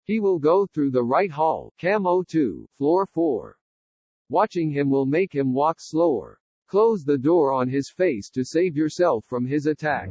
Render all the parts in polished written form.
He will go through the right hall, camo 2, floor 4. Watching him will make him walk slower. Close the door on his face to save yourself from his attack.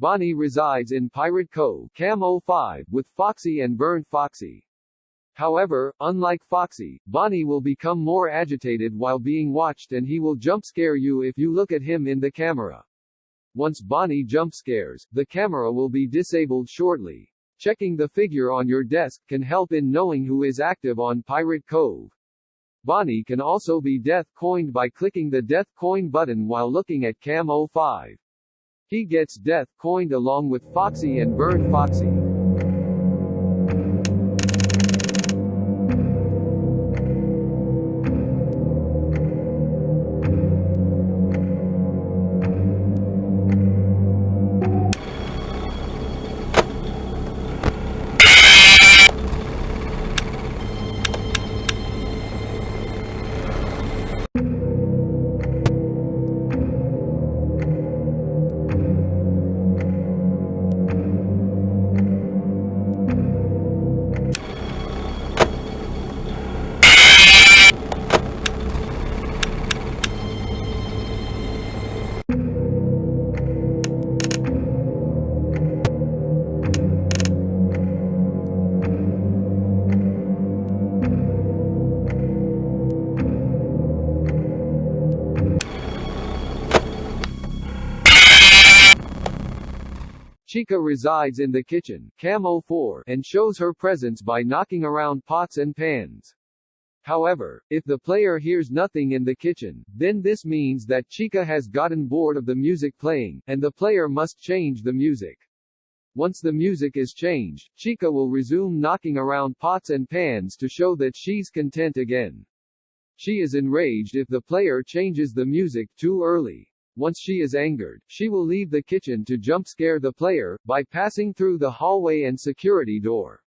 Bonnie resides in Pirate Cove, Cam 05, with Foxy and Burnt Foxy. However, unlike Foxy, Bonnie will become more agitated while being watched and he will jump scare you if you look at him in the camera. Once Bonnie jump scares, the camera will be disabled shortly. Checking the figure on your desk can help in knowing who is active on Pirate Cove. Bonnie can also be death coined by clicking the death coin button while looking at Cam 05. He gets death coined along with Foxy and Burnt Foxy. Chica resides in the kitchen, Cam 04, and shows her presence by knocking around pots and pans. However, if the player hears nothing in the kitchen, then this means that Chica has gotten bored of the music playing, and the player must change the music. Once the music is changed, Chica will resume knocking around pots and pans to show that she's content again. She is enraged if the player changes the music too early. Once she is angered, she will leave the kitchen to jump scare the player, by passing through the hallway and security door.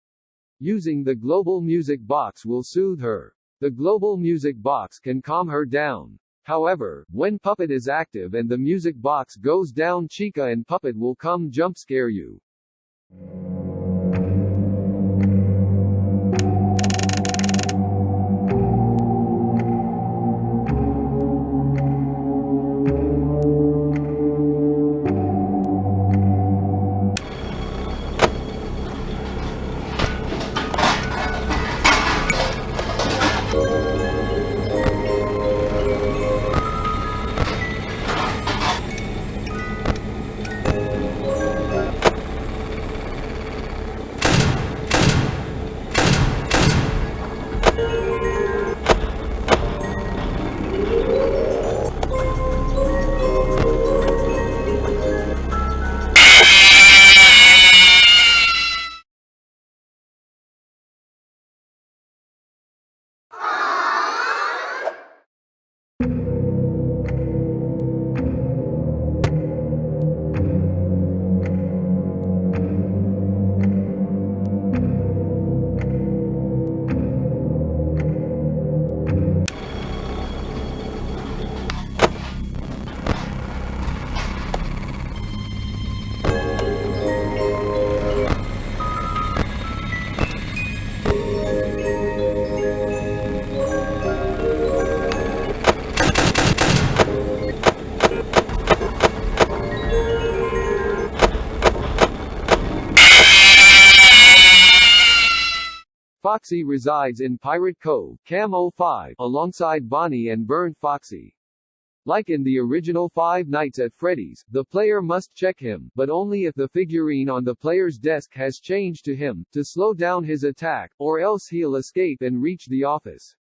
Using the global music box will soothe her. The global music box can calm her down. However, when Puppet is active and the music box goes down, Chica and Puppet will come jump scare you. Foxy resides in Pirate Cove, Cam 05, alongside Bonnie and Burnt Foxy. Like in the original Five Nights at Freddy's, the player must check him, but only if the figurine on the player's desk has changed to him, to slow down his attack, or else he'll escape and reach the office.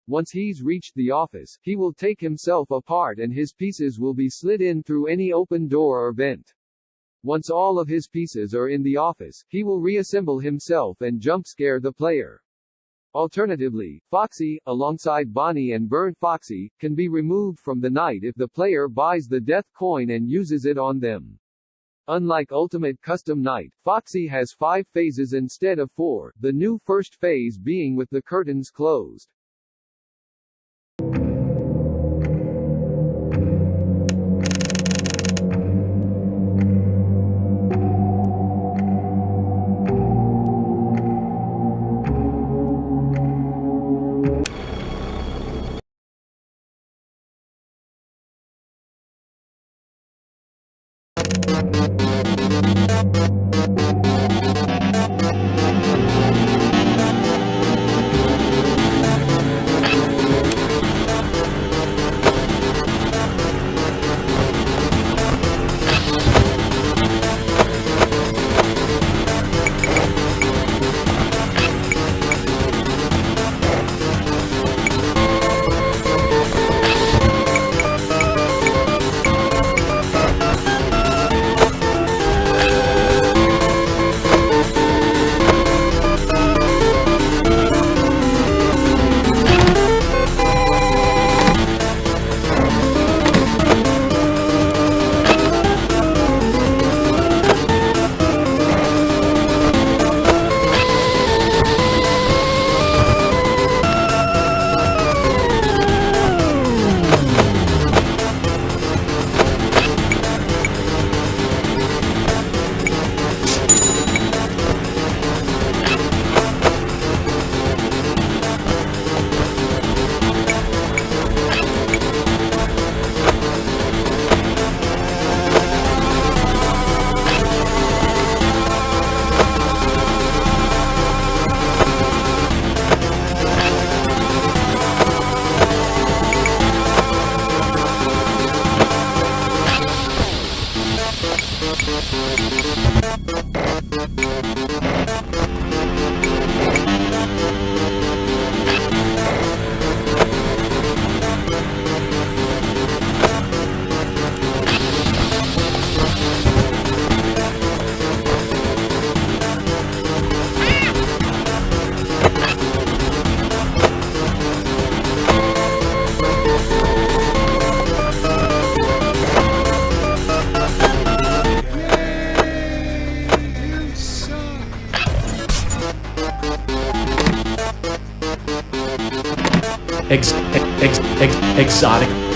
Once he's reached the office, he will take himself apart and his pieces will be slid in through any open door or vent. Once all of his pieces are in the office, he will reassemble himself and jump scare the player. Alternatively, Foxy, alongside Bonnie and Burnt Foxy, can be removed from the night if the player buys the death coin and uses it on them. Unlike Ultimate Custom Night, Foxy has 5 phases instead of 4, the new first phase being with the curtains closed.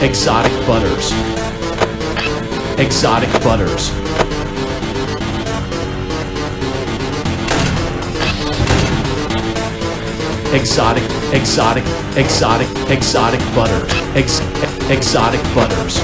Exotic butters. Exotic butters. Exotic butters. Exotic butters.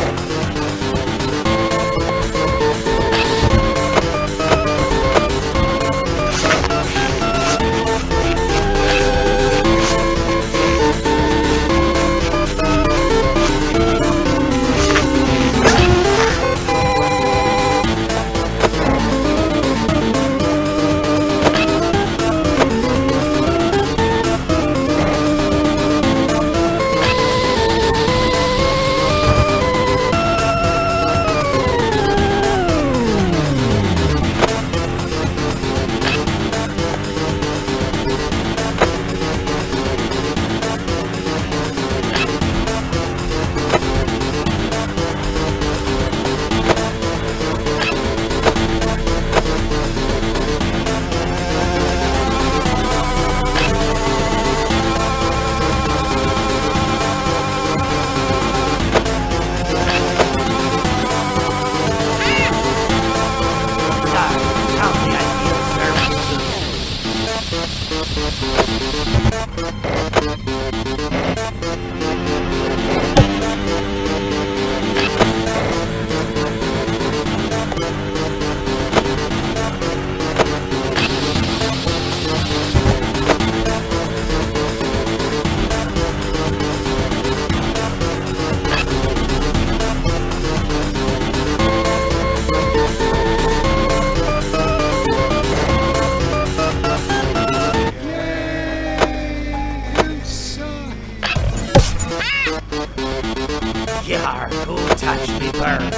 Yar, who touched me bird?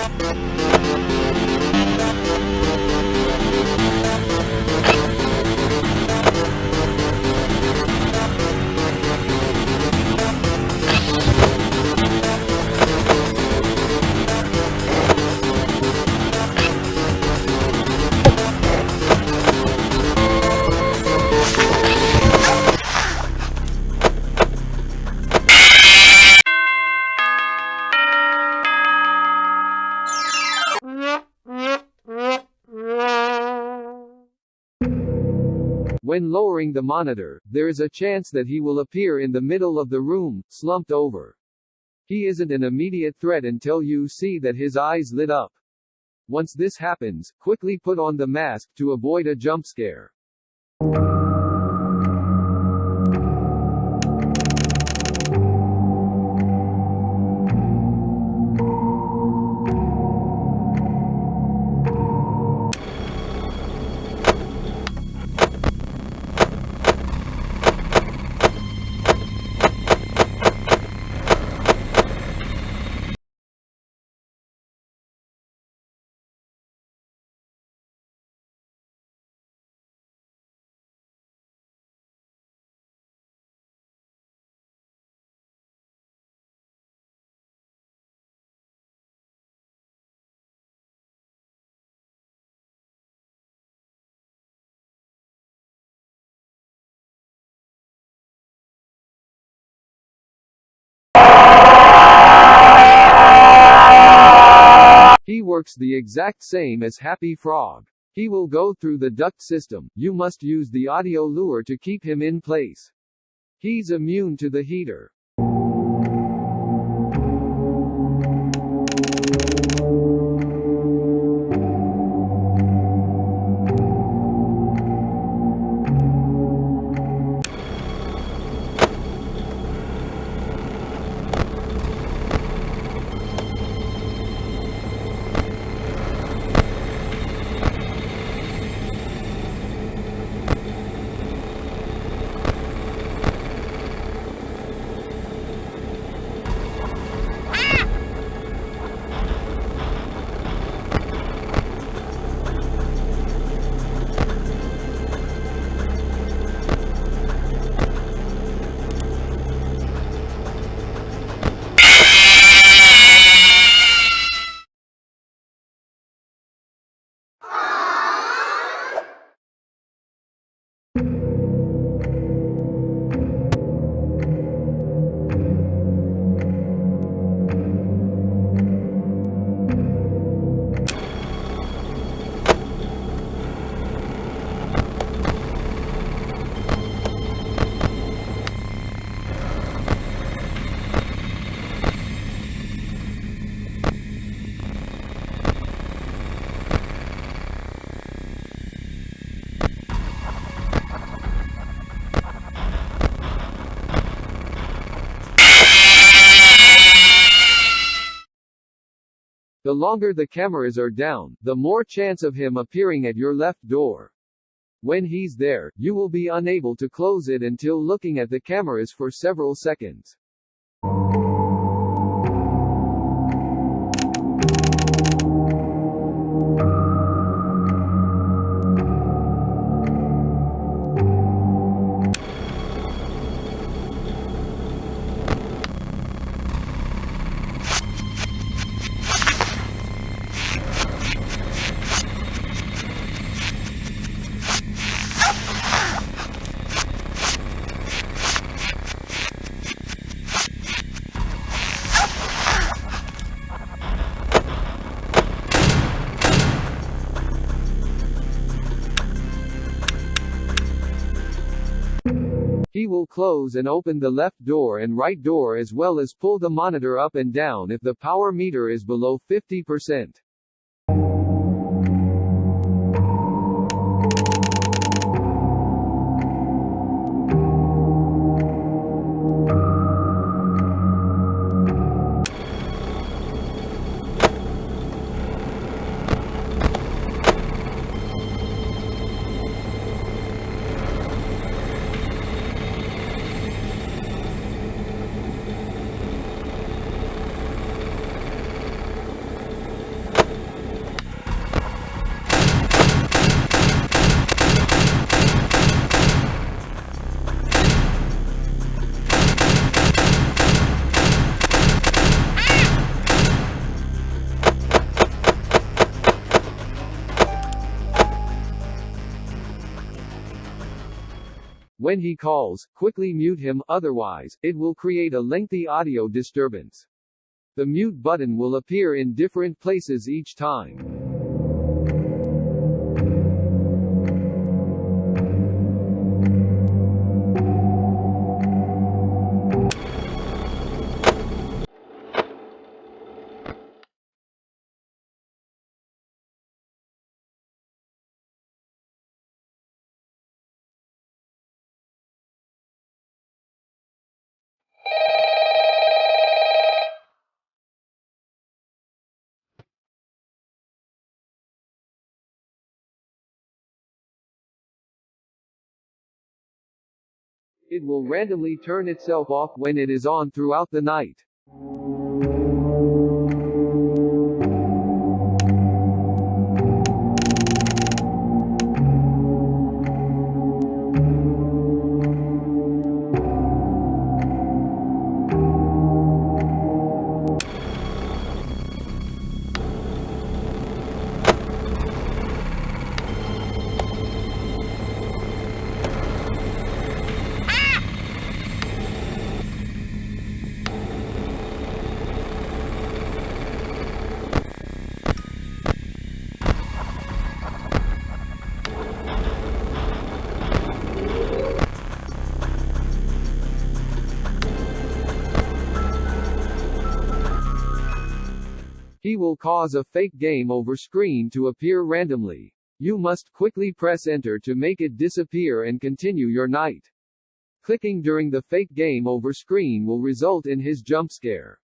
When lowering the monitor, there is a chance that he will appear in the middle of the room, slumped over. He isn't an immediate threat until you see that his eyes lit up. Once this happens, quickly put on the mask to avoid a jump scare. He works the exact same as Happy Frog. He will go through the duct system. You must use the audio lure to keep him in place. He's immune to the heater. The longer the cameras are down, the more chance of him appearing at your left door. When he's there, you will be unable to close it until looking at the cameras for several seconds. He will close and open the left door and right door as well as pull the monitor up and down if the power meter is below 50%. When he calls, quickly mute him, otherwise, it will create a lengthy audio disturbance. The mute button will appear in different places each time. It will randomly turn itself off when it is on throughout the night. He will cause a fake game over screen to appear randomly. You must quickly press enter to make it disappear and continue your night. Clicking during the fake game over screen will result in his jump scare.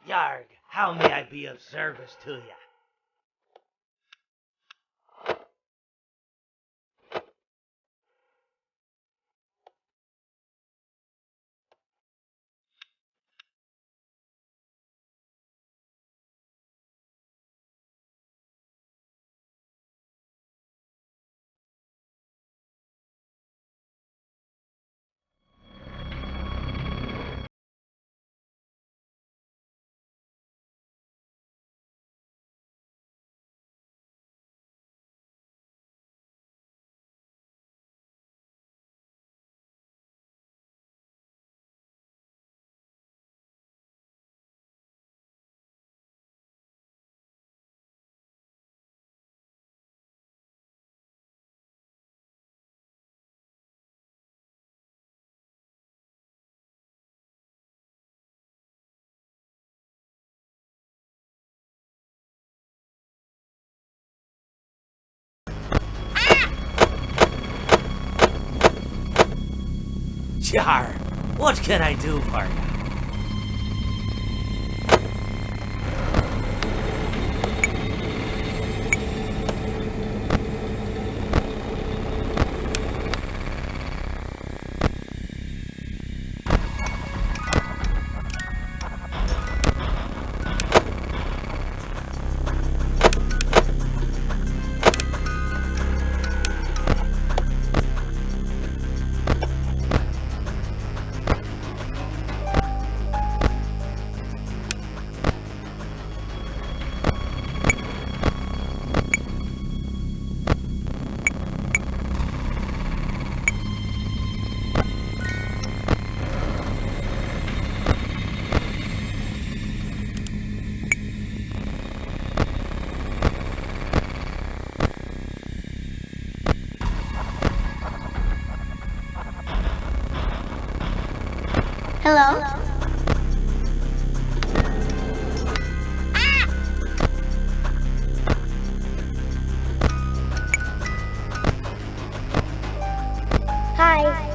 Yarg, how may I be of service to ya? Jar, what can I do for you? Hello? Hi.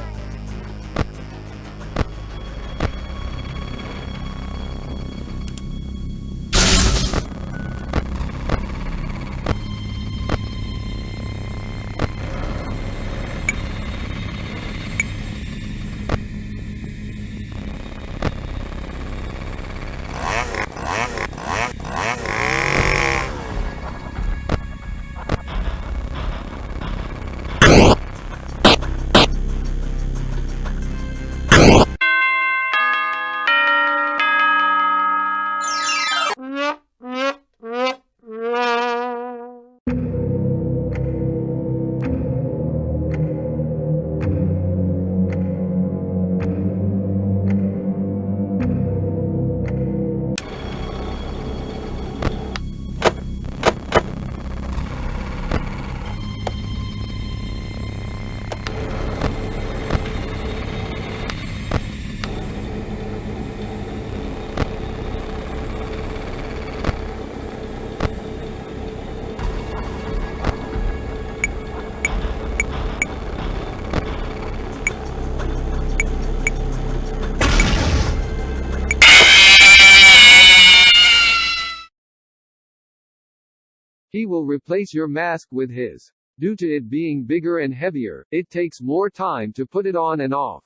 He will replace your mask with his. Due to it being bigger and heavier, it takes more time to put it on and off.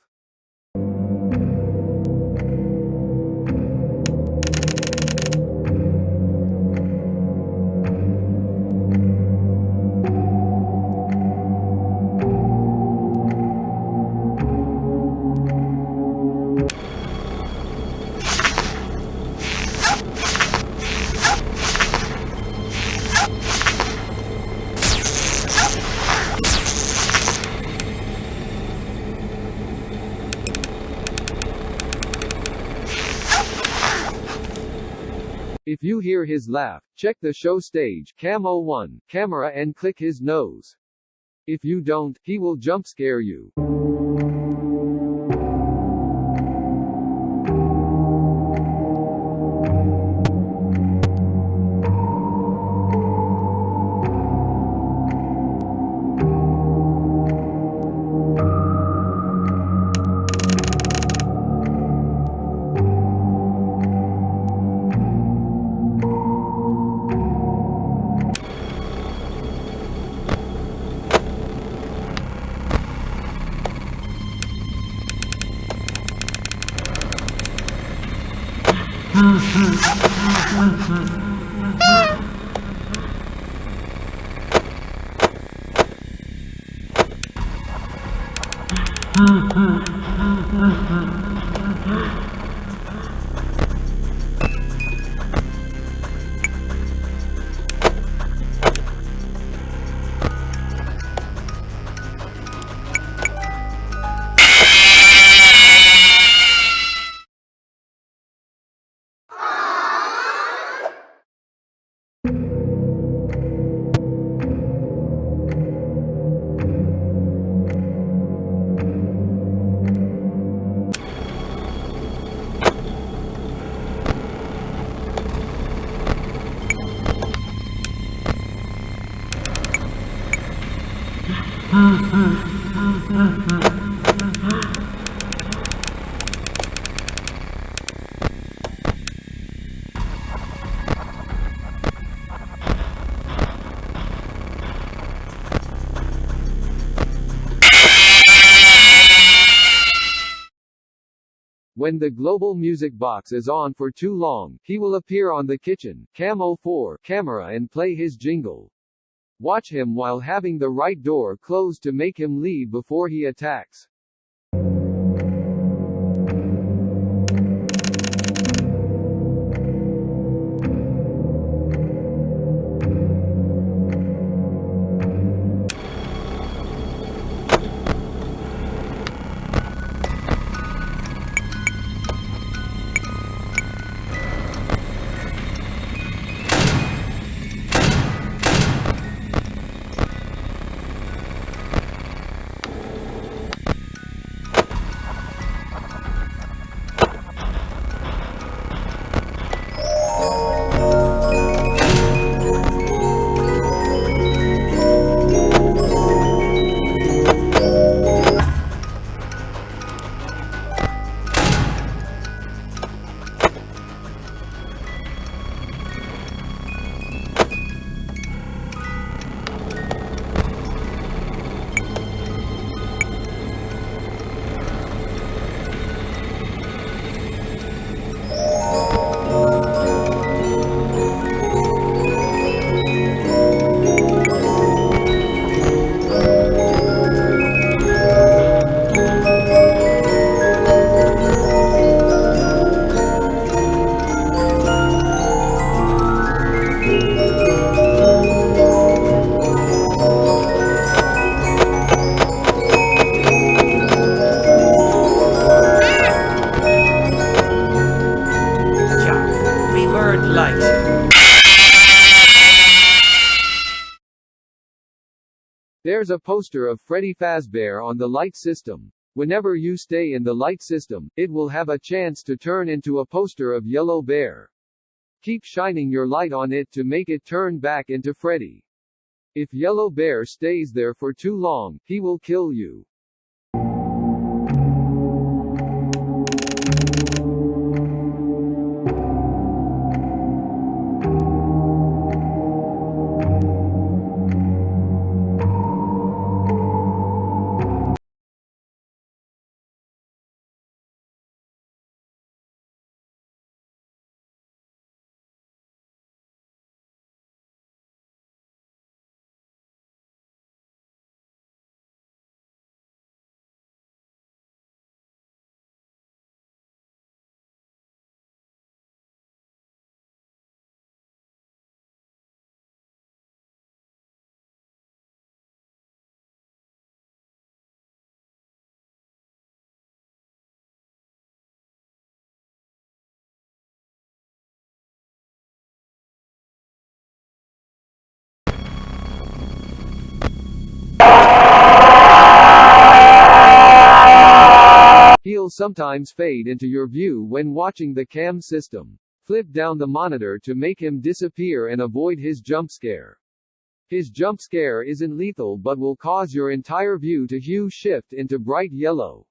If you hear his laugh, check the show stage Camo 1 camera and click his nose. If you don't, he will jump scare you. When the global music box is on for too long, he will appear on the kitchen Camo 4 camera and play his jingle. Watch him while having the right door closed to make him leave before he attacks. There's a poster of Freddy Fazbear on the light system. Whenever you stay in the light system, it will have a chance to turn into a poster of Yellow Bear. Keep shining your light on it to make it turn back into Freddy. If Yellow Bear stays there for too long, he will kill you. He'll sometimes fade into your view when watching the cam system. Flip down the monitor to make him disappear and avoid his jump scare. His jump scare isn't lethal but will cause your entire view to hue shift into bright yellow.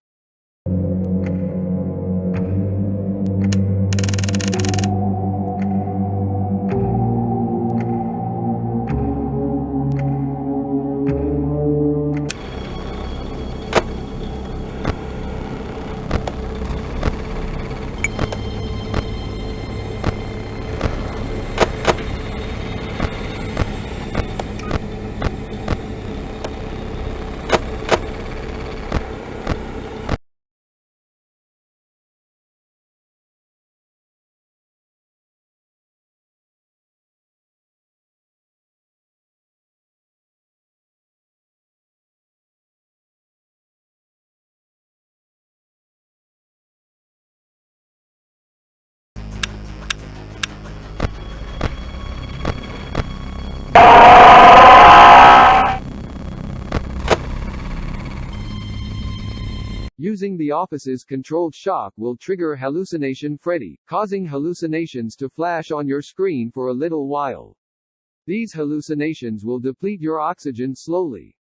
Using the office's controlled shock will trigger hallucination Freddy, causing hallucinations to flash on your screen for a little while. These hallucinations will deplete your oxygen slowly.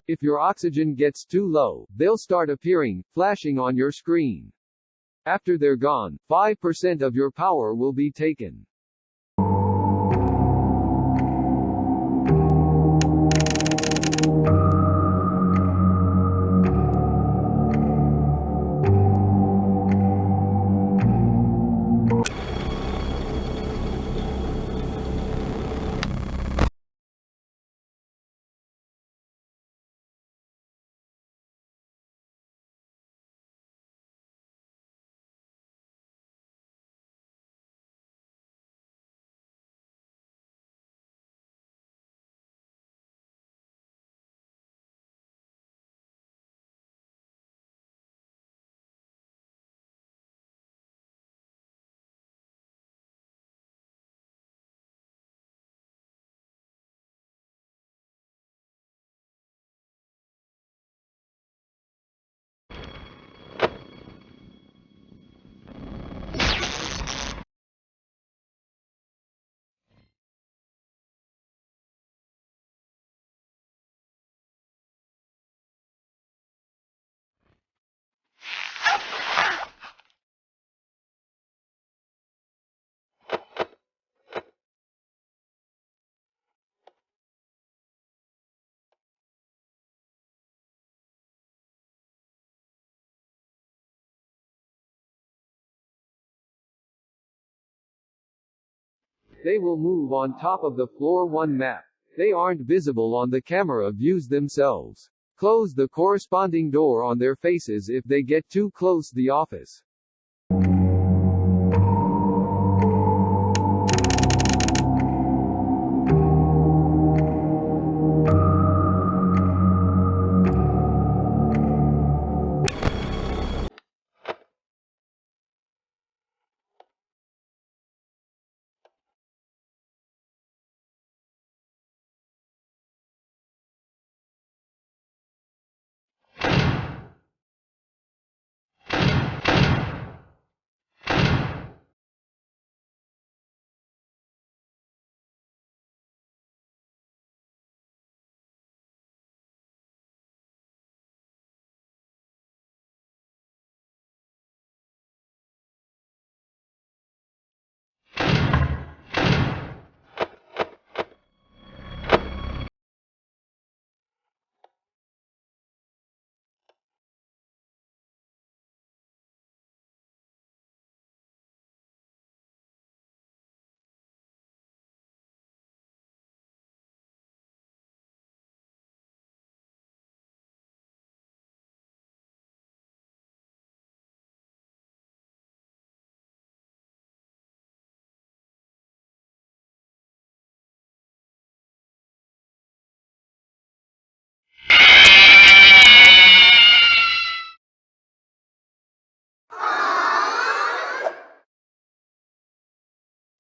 If your oxygen gets too low, they'll start appearing, flashing on your screen. After they're gone, 5% of your power will be taken. They will move on top of the floor 1 map. They aren't visible on the camera views themselves. Close the corresponding door on their faces if they get too close the office.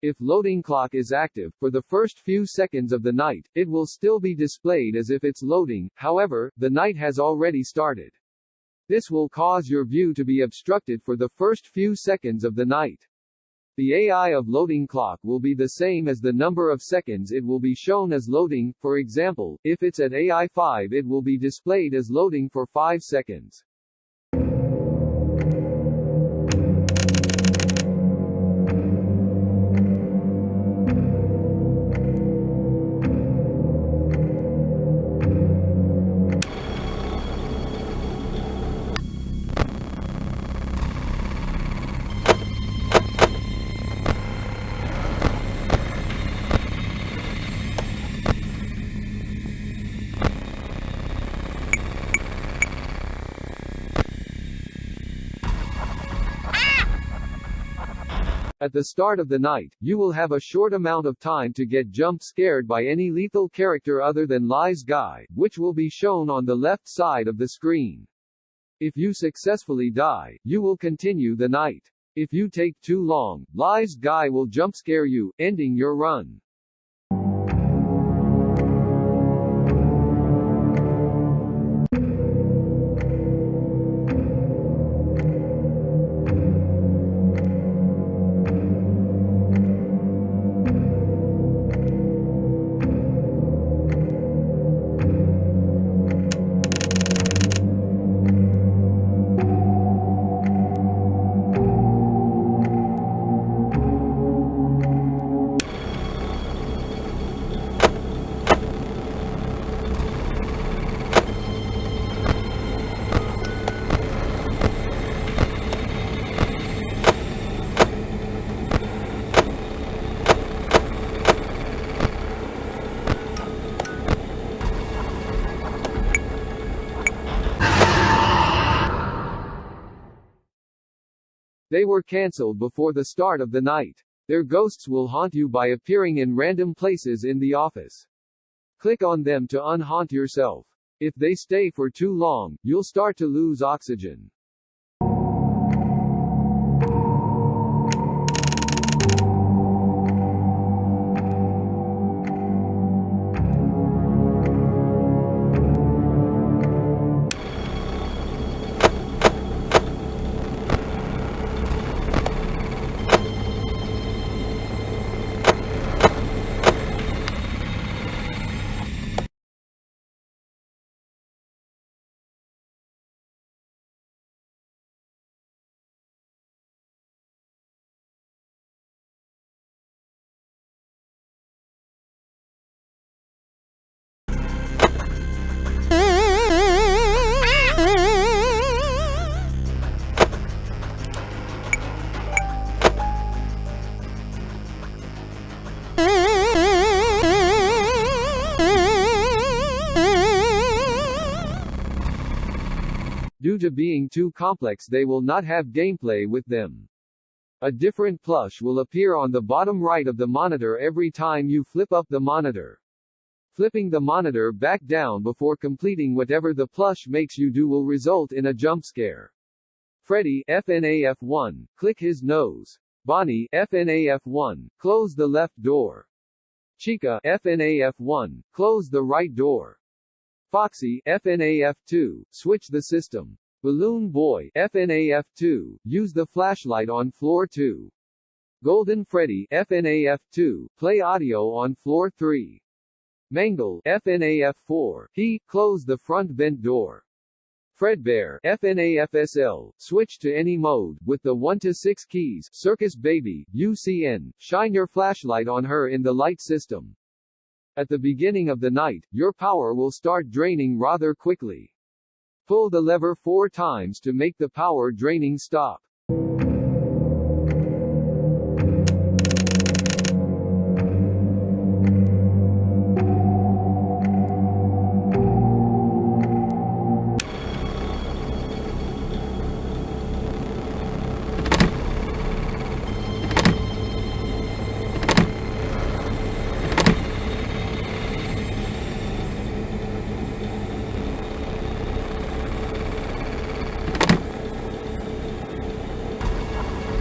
If loading clock is active, for the first few seconds of the night, it will still be displayed as if it's loading, however, the night has already started. This will cause your view to be obstructed for the first few seconds of the night. The AI of loading clock will be the same as the number of seconds it will be shown as loading. For example, if it's at AI 5 it will be displayed as loading for 5 seconds. At the start of the night, you will have a short amount of time to get jump scared by any lethal character other than Lie's guy, which will be shown on the left side of the screen. If you successfully die, you will continue the night. If you take too long, Lie's guy will jump scare you, ending your run. They were cancelled before the start of the night. Their ghosts will haunt you by appearing in random places in the office. Click on them to unhaunt yourself. If they stay for too long, you'll start to lose oxygen. Due to being too complex, they will not have gameplay with them. A different plush will appear on the bottom right of the monitor every time you flip up the monitor. Flipping the monitor back down before completing whatever the plush makes you do will result in a jump scare. Freddy, FNAF1, click his nose. Bonnie, FNAF1, close the left door. Chica, FNAF1, close the right door. Foxy, FNAF2, switch the system. Balloon Boy, FNAF2, use the flashlight on floor 2. Golden Freddy, FNAF2, play audio on floor 3. Mangle, FNAF4, close the front vent door. Fredbear, FNAFSL, switch to any mode, with the 1 to 6 keys. Circus Baby, UCN, shine your flashlight on her in the light system. At the beginning of the night, your power will start draining rather quickly. Pull the lever 4 times to make the power draining stop.